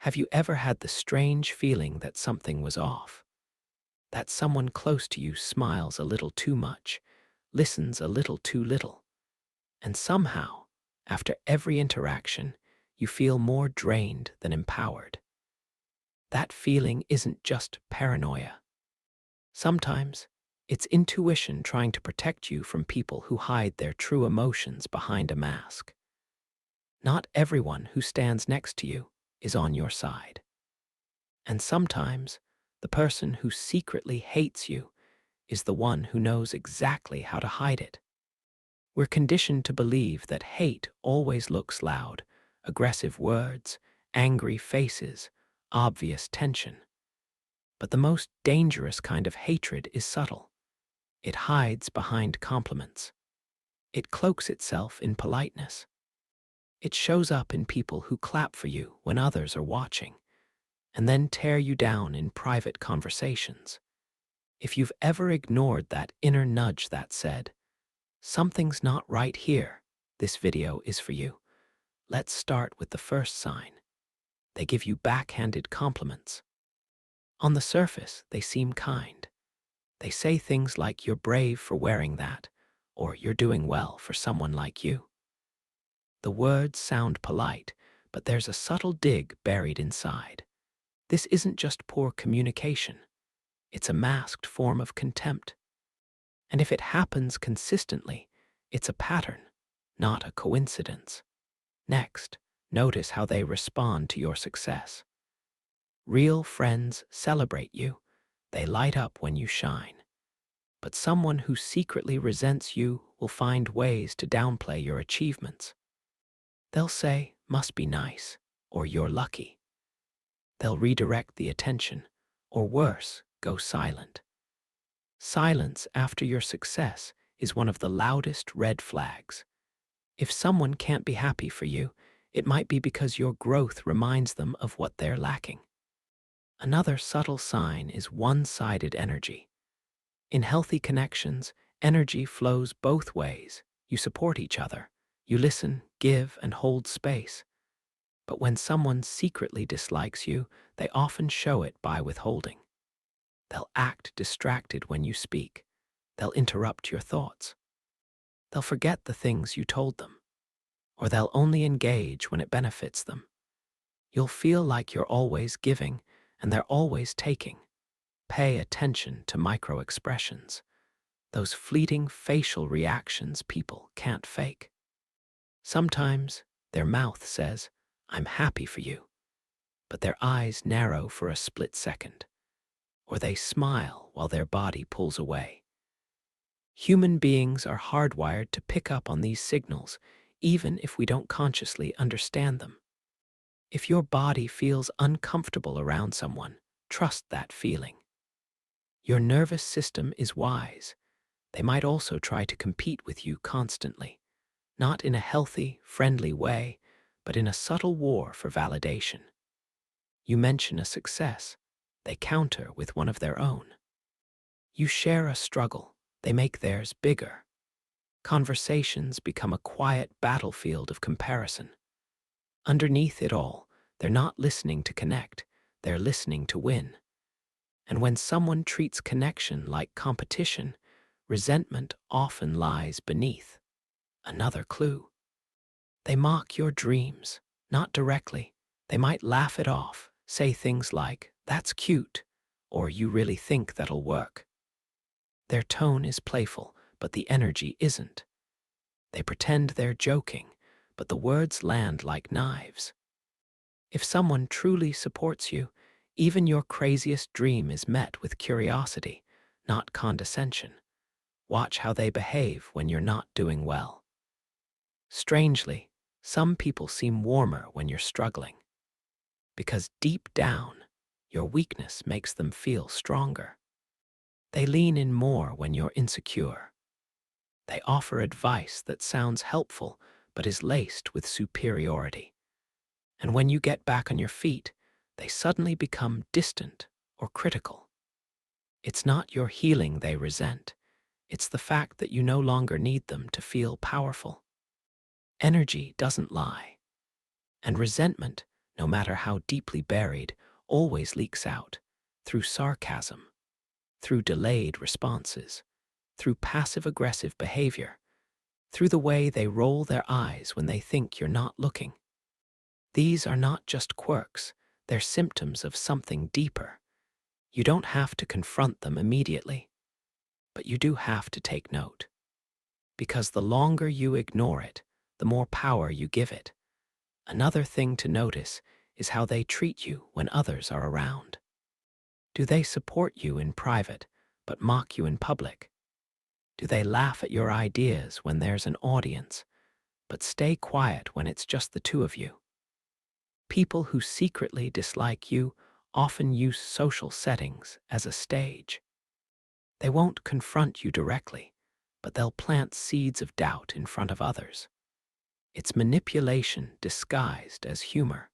Have you ever had the strange feeling that something was off? That someone close to you smiles a little too much, listens a little too little, and somehow, after every interaction, you feel more drained than empowered? That feeling isn't just paranoia. Sometimes, it's intuition trying to protect you from people who hide their true emotions behind a mask. Not everyone who stands next to you is on your side. And sometimes, the person who secretly hates you is the one who knows exactly how to hide it. We're conditioned to believe that hate always looks loud, aggressive words, angry faces, obvious tension. But the most dangerous kind of hatred is subtle. It hides behind compliments. It cloaks itself in politeness. It shows up in people who clap for you when others are watching, and then tear you down in private conversations. If you've ever ignored that inner nudge that said, "Something's not right here," this video is for you. Let's start with the first sign. They give you backhanded compliments. On the surface, they seem kind. They say things like "you're brave for wearing that," or "you're doing well for someone like you." The words sound polite, but there's a subtle dig buried inside. This isn't just poor communication. It's a masked form of contempt. And if it happens consistently, it's a pattern, not a coincidence. Next, notice how they respond to your success. Real friends celebrate you. They light up when you shine. But someone who secretly resents you will find ways to downplay your achievements. They'll say, "must be nice," or "you're lucky." They'll redirect the attention, or worse, go silent. Silence after your success is one of the loudest red flags. If someone can't be happy for you, it might be because your growth reminds them of what they're lacking. Another subtle sign is one-sided energy. In healthy connections, energy flows both ways. You support each other. You listen, give, and hold space. But when someone secretly dislikes you, they often show it by withholding. They'll act distracted when you speak. They'll interrupt your thoughts. They'll forget the things you told them. Or they'll only engage when it benefits them. You'll feel like you're always giving and they're always taking. Pay attention to micro-expressions, those fleeting facial reactions people can't fake. Sometimes their mouth says, "I'm happy for you," but their eyes narrow for a split second, or they smile while their body pulls away. Human beings are hardwired to pick up on these signals, even if we don't consciously understand them. If your body feels uncomfortable around someone, trust that feeling. Your nervous system is wise. They might also try to compete with you constantly, not in a healthy, friendly way, but in a subtle war for validation. You mention a success, they counter with one of their own. You share a struggle, they make theirs bigger. Conversations become a quiet battlefield of comparison. Underneath it all, they're not listening to connect, they're listening to win. And when someone treats connection like competition, resentment often lies beneath. Another clue. They mock your dreams, not directly. They might laugh it off, say things like, "that's cute," or "you really think that'll work." Their tone is playful, but the energy isn't. They pretend they're joking, but the words land like knives. If someone truly supports you, even your craziest dream is met with curiosity, not condescension. Watch how they behave when you're not doing well. Strangely, some people seem warmer when you're struggling, because deep down, your weakness makes them feel stronger. They lean in more when you're insecure. They offer advice that sounds helpful but is laced with superiority. And when you get back on your feet, they suddenly become distant or critical. It's not your healing they resent. It's the fact that you no longer need them to feel powerful. Energy doesn't lie, and resentment, no matter how deeply buried, always leaks out through sarcasm, through delayed responses, through passive-aggressive behavior, through the way they roll their eyes when they think you're not looking. These are not just quirks, they're symptoms of something deeper. You don't have to confront them immediately, but you do have to take note. Because the longer you ignore it, the more power you give it. Another thing to notice is how they treat you when others are around. Do they support you in private, but mock you in public? Do they laugh at your ideas when there's an audience, but stay quiet when it's just the two of you? People who secretly dislike you often use social settings as a stage. They won't confront you directly, but they'll plant seeds of doubt in front of others. It's manipulation disguised as humor,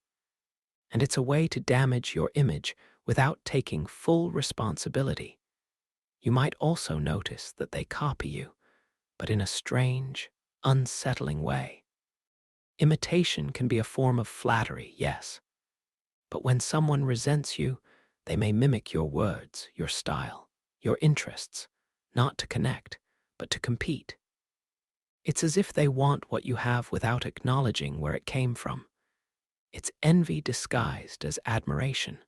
and it's a way to damage your image without taking full responsibility. You might also notice that they copy you, but in a strange, unsettling way. Imitation can be a form of flattery, yes, but when someone resents you, they may mimic your words, your style, your interests, not to connect, but to compete. It's as if they want what you have without acknowledging where it came from. It's envy disguised as admiration.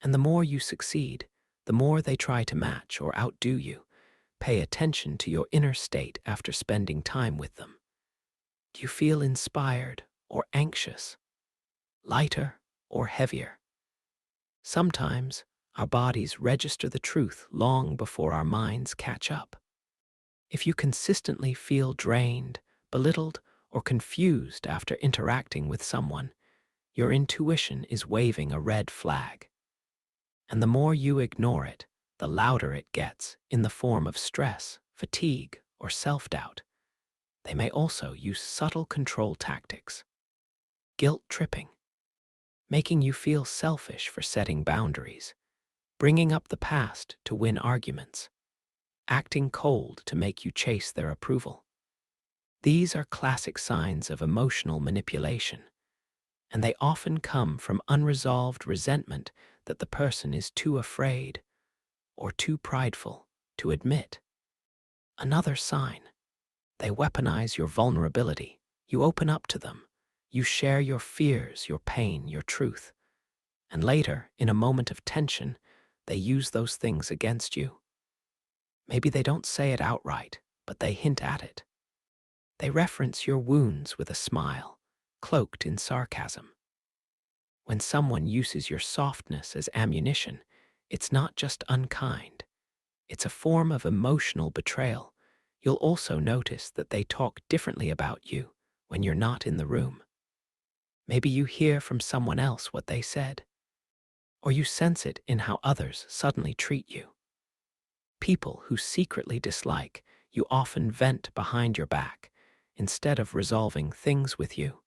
And the more you succeed, the more they try to match or outdo you. Pay attention to your inner state after spending time with them. Do you feel inspired or anxious? Lighter or heavier? Sometimes our bodies register the truth long before our minds catch up. If you consistently feel drained, belittled, or confused after interacting with someone, your intuition is waving a red flag. And the more you ignore it, the louder it gets in the form of stress, fatigue, or self-doubt. They may also use subtle control tactics. Guilt tripping, making you feel selfish for setting boundaries, bringing up the past to win arguments, acting cold to make you chase their approval. These are classic signs of emotional manipulation, and they often come from unresolved resentment that the person is too afraid or too prideful to admit. Another sign, they weaponize your vulnerability. You open up to them. You share your fears, your pain, your truth. And later, in a moment of tension, they use those things against you. Maybe they don't say it outright, but they hint at it. They reference your wounds with a smile, cloaked in sarcasm. When someone uses your softness as ammunition, it's not just unkind. It's a form of emotional betrayal. You'll also notice that they talk differently about you when you're not in the room. Maybe you hear from someone else what they said, or you sense it in how others suddenly treat you. People who secretly dislike you often vent behind your back instead of resolving things with you.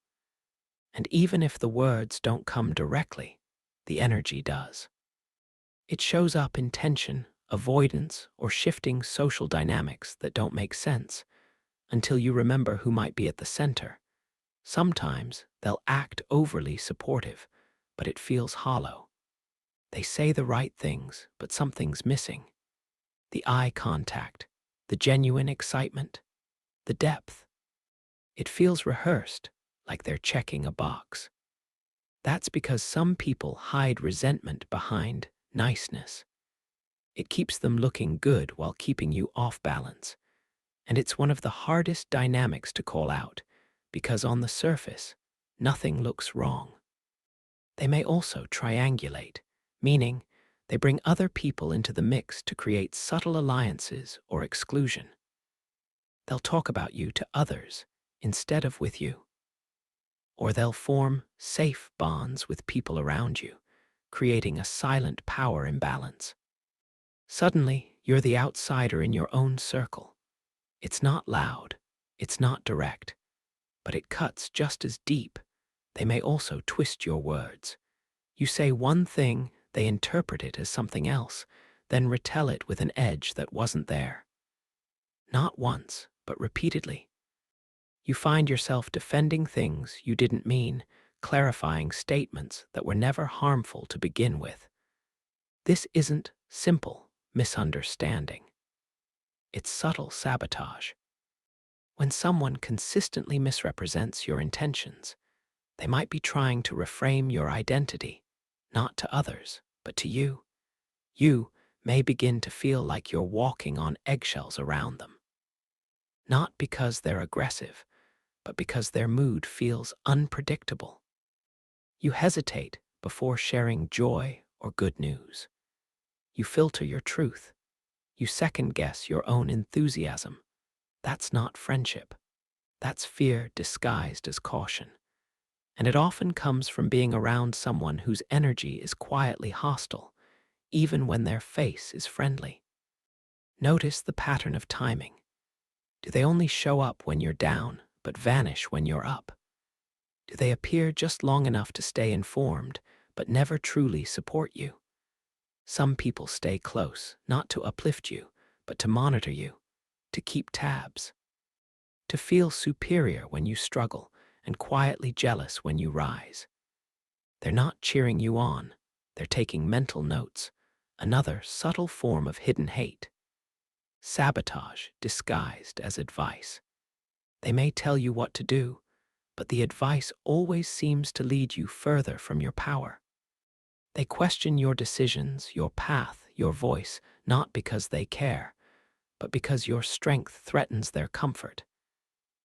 And even if the words don't come directly, the energy does. It shows up in tension, avoidance, or shifting social dynamics that don't make sense until you remember who might be at the center. Sometimes they'll act overly supportive, but it feels hollow. They say the right things, but something's missing. The eye contact, the genuine excitement, the depth. It feels rehearsed, like they're checking a box. That's because some people hide resentment behind niceness. It keeps them looking good while keeping you off balance. And it's one of the hardest dynamics to call out, because on the surface, nothing looks wrong. They may also triangulate, meaning they bring other people into the mix to create subtle alliances or exclusion. They'll talk about you to others instead of with you. Or they'll form safe bonds with people around you, creating a silent power imbalance. Suddenly, you're the outsider in your own circle. It's not loud, it's not direct, but it cuts just as deep. They may also twist your words. You say one thing, they interpret it as something else, then retell it with an edge that wasn't there. Not once, but repeatedly. You find yourself defending things you didn't mean, clarifying statements that were never harmful to begin with. This isn't simple misunderstanding. It's subtle sabotage. When someone consistently misrepresents your intentions, they might be trying to reframe your identity, not to others, but to you. You may begin to feel like you're walking on eggshells around them, not because they're aggressive, but because their mood feels unpredictable. You hesitate before sharing joy or good news. You filter your truth. You second-guess your own enthusiasm. That's not friendship. That's fear disguised as caution. And it often comes from being around someone whose energy is quietly hostile, even when their face is friendly. Notice the pattern of timing. Do they only show up when you're down, but vanish when you're up? Do they appear just long enough to stay informed, but never truly support you? Some people stay close, not to uplift you, but to monitor you, to keep tabs, to feel superior when you struggle and quietly jealous when you rise. They're not cheering you on, they're taking mental notes, another subtle form of hidden hate. Sabotage disguised as advice. They may tell you what to do, but the advice always seems to lead you further from your power. They question your decisions, your path, your voice, not because they care, but because your strength threatens their comfort.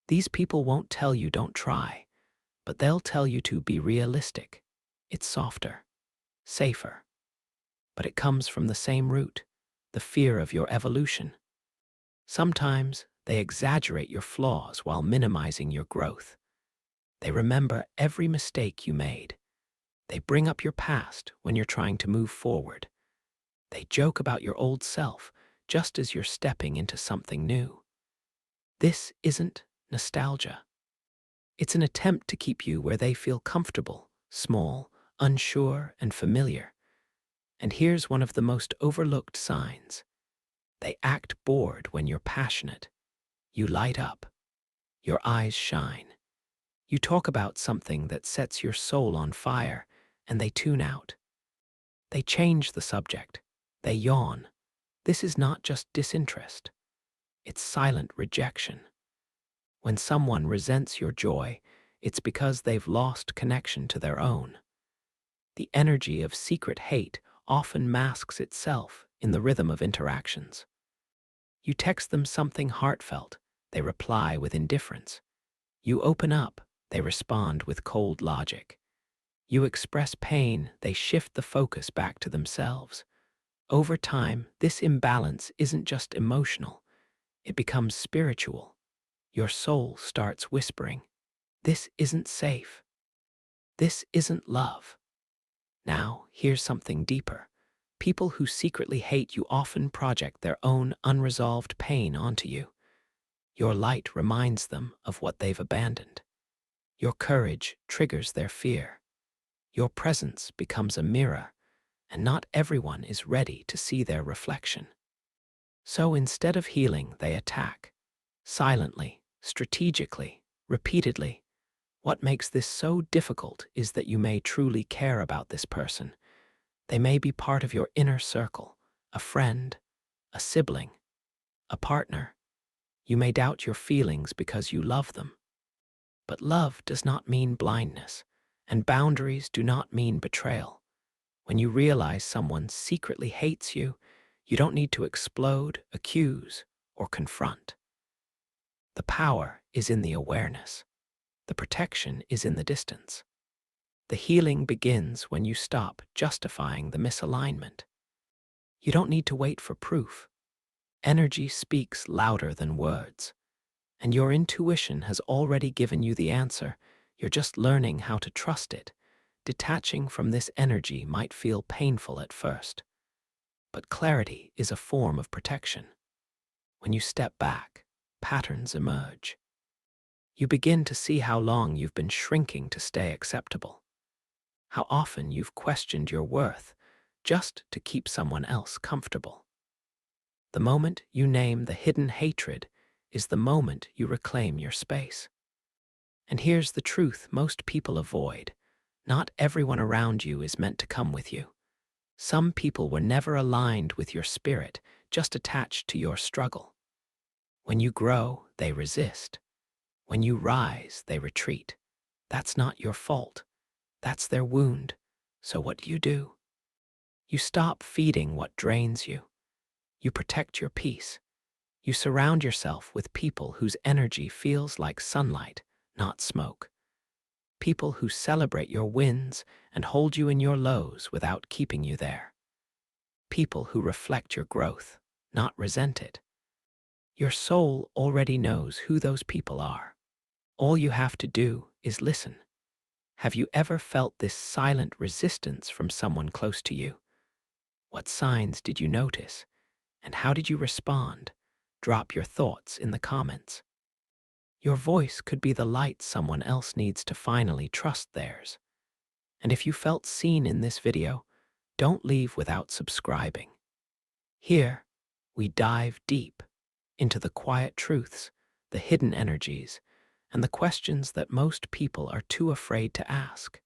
These people won't tell you don't try, but they'll tell you to be realistic. It's softer, safer, but it comes from the same root, the fear of your evolution. Sometimes they exaggerate your flaws while minimizing your growth. They remember every mistake you made. They bring up your past when you're trying to move forward. They joke about your old self just as you're stepping into something new. This isn't nostalgia. It's an attempt to keep you where they feel comfortable, small, unsure, and familiar. And here's one of the most overlooked signs. They act bored when you're passionate. You light up. Your eyes shine. You talk about something that sets your soul on fire, and they tune out. They change the subject. They yawn. This is not just disinterest. It's silent rejection. When someone resents your joy, it's because they've lost connection to their own. The energy of secret hate often masks itself in the rhythm of interactions. You text them something heartfelt, they reply with indifference. You open up, they respond with cold logic. You express pain, they shift the focus back to themselves. Over time, this imbalance isn't just emotional, it becomes spiritual. Your soul starts whispering, "This isn't safe. This isn't love." Now, here's something deeper. People who secretly hate you often project their own unresolved pain onto you. Your light reminds them of what they've abandoned. Your courage triggers their fear. Your presence becomes a mirror, and not everyone is ready to see their reflection. So instead of healing, they attack. Silently, strategically, repeatedly. What makes this so difficult is that you may truly care about this person. They may be part of your inner circle, a friend, a sibling, a partner. You may doubt your feelings because you love them. But love does not mean blindness, and boundaries do not mean betrayal. When you realize someone secretly hates you, you don't need to explode, accuse, or confront. The power is in the awareness. The protection is in the distance. The healing begins when you stop justifying the misalignment. You don't need to wait for proof. Energy speaks louder than words, and your intuition has already given you the answer. You're just learning how to trust it. Detaching from this energy might feel painful at first, but clarity is a form of protection. When you step back, patterns emerge. You begin to see how long you've been shrinking to stay acceptable, how often you've questioned your worth just to keep someone else comfortable. The moment you name the hidden hatred is the moment you reclaim your space. And here's the truth most people avoid. Not everyone around you is meant to come with you. Some people were never aligned with your spirit, just attached to your struggle. When you grow, they resist. When you rise, they retreat. That's not your fault. That's their wound. So what do? You stop feeding what drains you. You protect your peace. You surround yourself with people whose energy feels like sunlight, not smoke. People who celebrate your wins and hold you in your lows without keeping you there. People who reflect your growth, not resent it. Your soul already knows who those people are. All you have to do is listen. Have you ever felt this silent resistance from someone close to you? What signs did you notice? And how did you respond? Drop your thoughts in the comments. Your voice could be the light someone else needs to finally trust theirs. And if you felt seen in this video, don't leave without subscribing. Here, we dive deep into the quiet truths, the hidden energies, and the questions that most people are too afraid to ask.